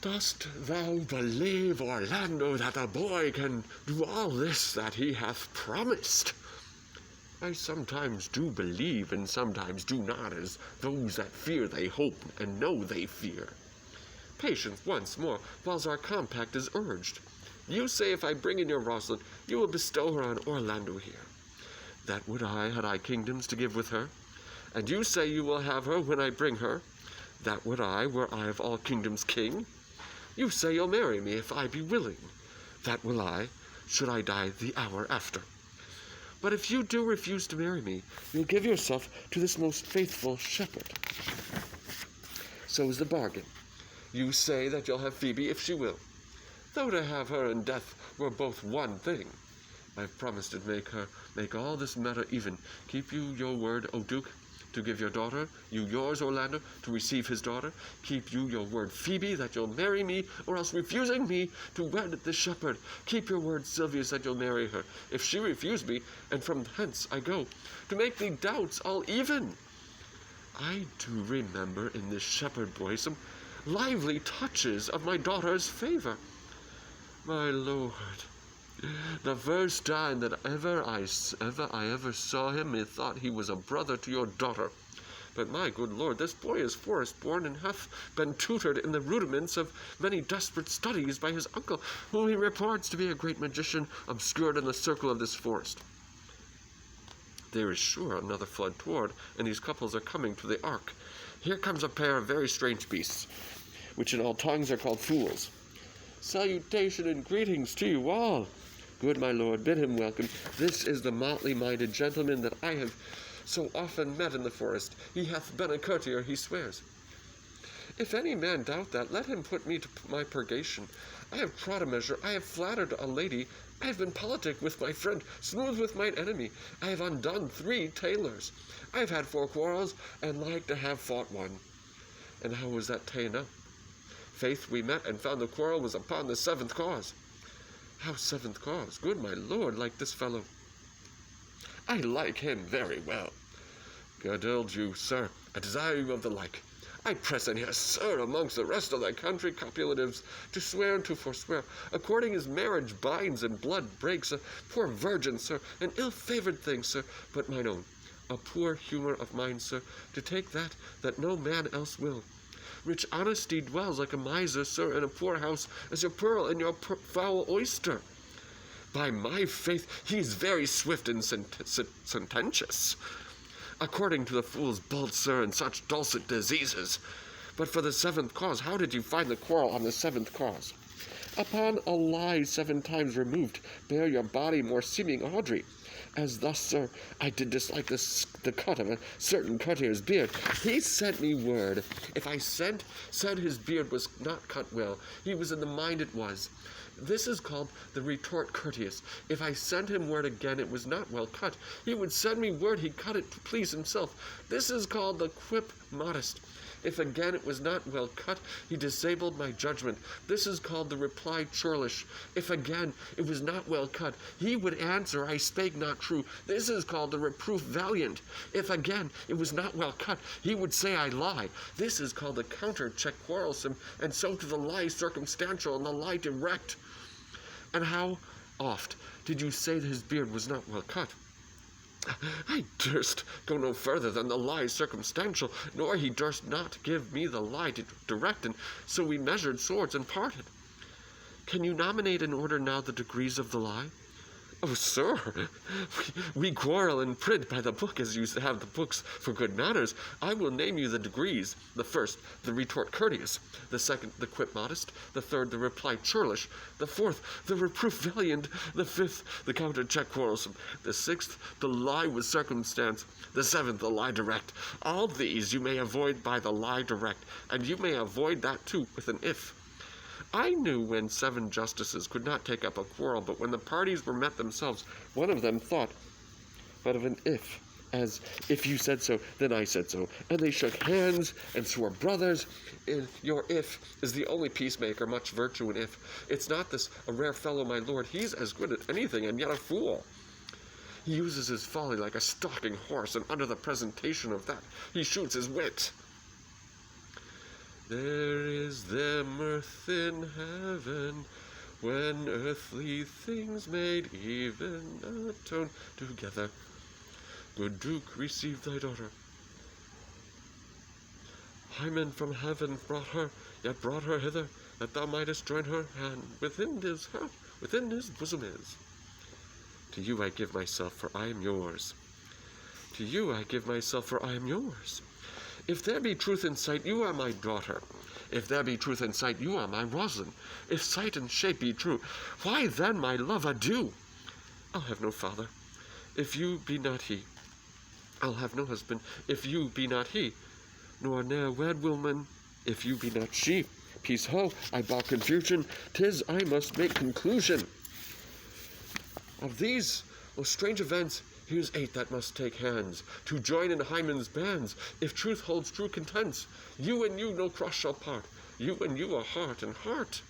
Dost thou believe, Orlando, that the boy can do all this that he hath promised? I sometimes do believe, and sometimes do not, as those that fear they hope, and know they fear. Patience once more, whiles our compact is urged. You say if I bring in your Rosalind, you will bestow her on Orlando here. That would I, had I kingdoms to give with her. And you say you will have her when I bring her. That would I, were I of all kingdoms king. You say you'll marry me if I be willing. That will I, should I die the hour after. But if you do refuse to marry me, you'll give yourself to this most faithful shepherd. So is the bargain. You say that you'll have Phoebe if she will. Though to have her and death were both one thing, I've promised to make all this matter even. Keep you your word, O Duke, to give your daughter, you yours, Orlando, to receive his daughter. Keep you your word, Phoebe, that you'll marry me, or else refusing me to wed the shepherd. Keep your word, Silvius, that you'll marry her. If she refuse me, and from hence I go, to make the doubts all even. I do remember in this shepherd boy some lively touches of my daughter's favor. My lord, the first time that I ever saw him, methought he was a brother to your daughter. But my good lord, this boy is forest-born, and hath been tutored in the rudiments of many desperate studies by his uncle, whom he reports to be a great magician, obscured in the circle of this forest. There is sure another flood toward, and these couples are coming to the ark. Here comes a pair of very strange beasts, which in all tongues are called fools. Salutation and greetings to you all. Good my lord, bid him welcome. This is the motley-minded gentleman that I have so often met in the forest. He hath been a courtier, he swears. If any man doubt that, let him put me to my purgation. I have trod a measure, I have flattered a lady, I have been politic with my friend, smooth with mine enemy. I have undone 3 tailors. I have had 4 quarrels, and like to have fought 1. And how was that ta'en up? Faith, we met and found the quarrel was upon the 7th cause. How 7th cause? Good my lord, like this fellow. I like him very well. Girdled you, sir, I desire you of the like. I press in here, sir, amongst the rest of the country copulatives, to swear and to forswear, according as marriage binds and blood breaks, a poor virgin, sir, an ill-favoured thing, sir, but mine own, a poor humour of mine, sir, to take that no man else will. Rich honesty dwells like a miser, sir, in a poor house, as your pearl in your foul oyster. By my faith, he is very swift and sententious, according to the fool's bolt, sir, and such dulcet diseases. But for the 7th cause, how did you find the quarrel on the 7th cause? Upon a lie 7 times removed, bear your body more seeming Audrey. As thus, sir, I did dislike the cut of a certain courtier's beard. He sent me word. If I said his beard was not cut well, he was in the mind it was. This is called the retort courteous. If I sent him word again it was not well cut, he would send me word he cut it to please himself. This is called the quip modest. If again it was not well cut, he disabled my judgment. This is called the reply churlish. If again it was not well cut, he would answer, I spake not true. This is called the reproof valiant. If again it was not well cut, he would say, I lie. This is called the counter check quarrelsome, and so to the lie circumstantial and the lie direct. And how oft did you say that his beard was not well cut? I durst go no further than the lie circumstantial, nor he durst not give me the lie direct, and so we measured swords and parted. Can you nominate in order now the degrees of the lie? Oh, sir, we quarrel in print by the book, as you have the books for good manners. I will name you the degrees. The first, the retort courteous. The second, the quip modest. The third, the reply churlish. The fourth, the reproof valiant. The fifth, the counter check quarrelsome. The sixth, the lie with circumstance. The seventh, the lie direct. All these you may avoid by the lie direct, and you may avoid that too with an if. I knew when 7 justices could not take up a quarrel, but when the parties were met themselves, one of them thought but of an if, as if you said so, then I said so, and they shook hands and swore brothers. Your if is the only peacemaker, much virtue in if. It's not this a rare fellow, my lord, he's as good at anything, and yet a fool. He uses his folly like a stalking horse, and under the presentation of that, he shoots his wit. There is there mirth in heaven, when earthly things made even atone together. Good Duke, receive thy daughter. Hymen from heaven brought her hither, that thou mightest join her hand within his heart, within his bosom is. To you I give myself, for I am yours. To you I give myself, for I am yours. If there be truth in sight, you are my daughter. If there be truth in sight, you are my Rosalind. If sight and shape be true, why then, my love, adieu. I'll have no father, if you be not he. I'll have no husband, if you be not he. Nor ne'er wed woman, if you be not she. Peace ho, I bow confusion, 'tis I must make conclusion. Of these most strange events, here's 8 that must take hands, to join in Hymen's bands, if truth holds true contents. You and you no cross shall part, you and you are heart and heart.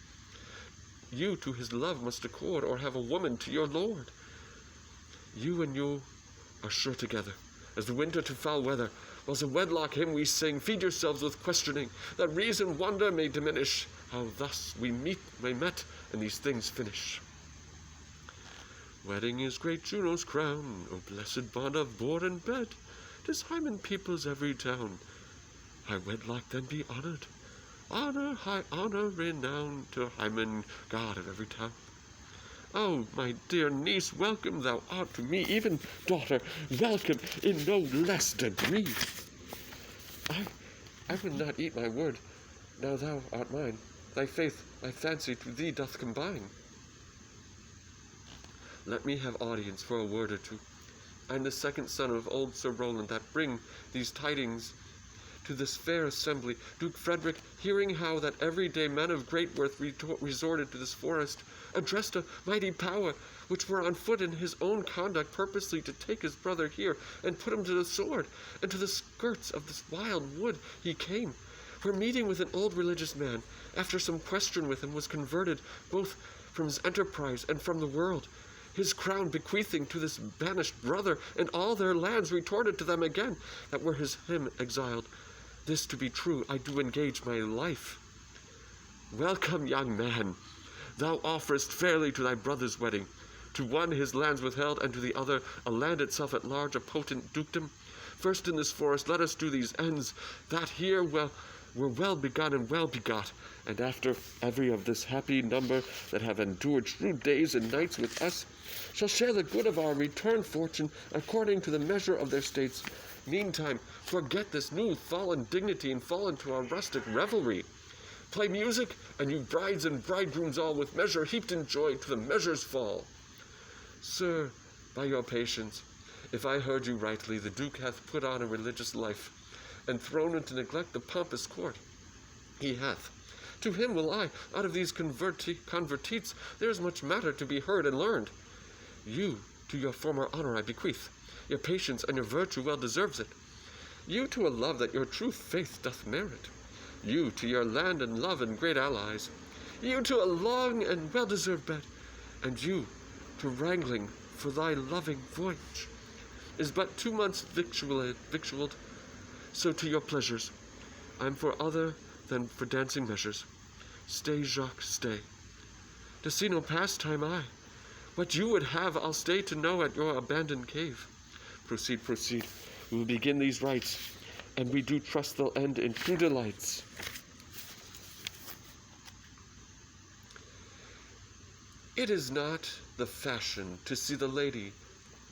You to his love must accord, or have a woman to your lord. You and you are sure together, as the winter to foul weather. Whilst a wedlock hymn we sing, feed yourselves with questioning, that reason wonder may diminish, how thus we met, and these things finish. Wedding is great Juno's crown, O blessed bond of board and bed, 'tis Hymen peoples every town. High wedlock then be honored, honor, high honor, renown, to Hymen, god of every town. Oh, my dear niece, welcome thou art to me, even daughter, welcome in no less degree. I would not eat my word, now thou art mine. Thy faith, my fancy to thee doth combine. Let me have audience for a word or two. I am the second son of old Sir Rowland, that bring these tidings to this fair assembly. Duke Frederick, hearing how that every day men of great worth resorted to this forest, addressed a mighty power, which were on foot in his own conduct, purposely to take his brother here, and put him to the sword, and to the skirts of this wild wood he came, where meeting with an old religious man, after some question with him, was converted both from his enterprise and from the world, his crown bequeathing to this banished brother, and all their lands retorted to them again, that were him exiled. This to be true, I do engage my life. Welcome, young man. Thou offerest fairly to thy brother's wedding, to one his lands withheld, and to the other a land itself at large, a potent dukedom. First in this forest let us do these ends, that here were well begun and well begot, and after every of this happy number that have endured true days and nights with us, shall share the good of our return fortune according to the measure of their states. Meantime, forget this new fallen dignity, and fall into our rustic revelry. Play music, and you brides and bridegrooms all, with measure heaped in joy, to the measure's fall. Sir, by your patience, if I heard you rightly, the Duke hath put on a religious life, and thrown into neglect the pompous court. He hath. To him will I, out of these convertites, there is much matter to be heard and learned. You to your former honor I bequeath, your patience and your virtue well deserves it. You to a love that your true faith doth merit. You to your land and love and great allies. You to a long and well-deserved bed. And you to wrangling for thy loving voyage. Is but 2 months victualled. So to your pleasures, I'm for other than for dancing measures. Stay, Jacques, stay. To see no pastime I. What you would have, I'll stay to know at your abandoned cave. Proceed, proceed. We will begin these rites, and we do trust they'll end in true delights. It is not the fashion to see the lady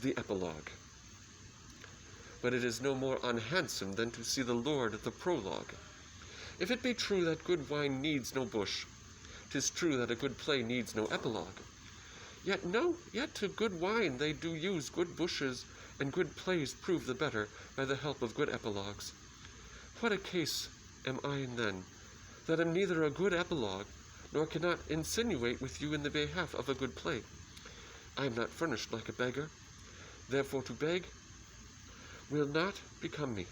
the epilogue, but it is no more unhandsome than to see the lord the prologue. If it be true that good wine needs no bush, 'tis true that a good play needs no epilogue. Yet to good wine they do use good bushes, and good plays prove the better by the help of good epilogues. What a case am I in then, that am neither a good epilogue, nor cannot insinuate with you in the behalf of a good play. I am not furnished like a beggar, therefore to beg will not become me.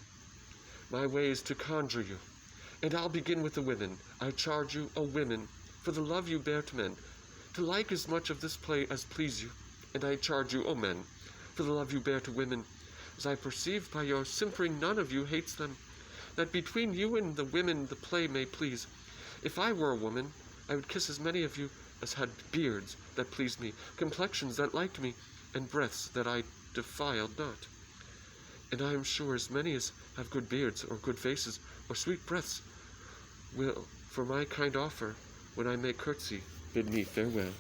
My way is to conjure you, and I'll begin with the women. I charge you, O women, for the love you bear to men, to like as much of this play as please you, and I charge you, O men, for the love you bear to women, as I perceive by your simpering none of you hates them. that between you and the women the play may please, if I were a woman, I would kiss as many of you as had beards that pleased me, complexions that liked me, and breaths that I defiled not. And I am sure as many as have good beards, or good faces, or sweet breaths, will, for my kind offer, when I make curtsy, bid me farewell.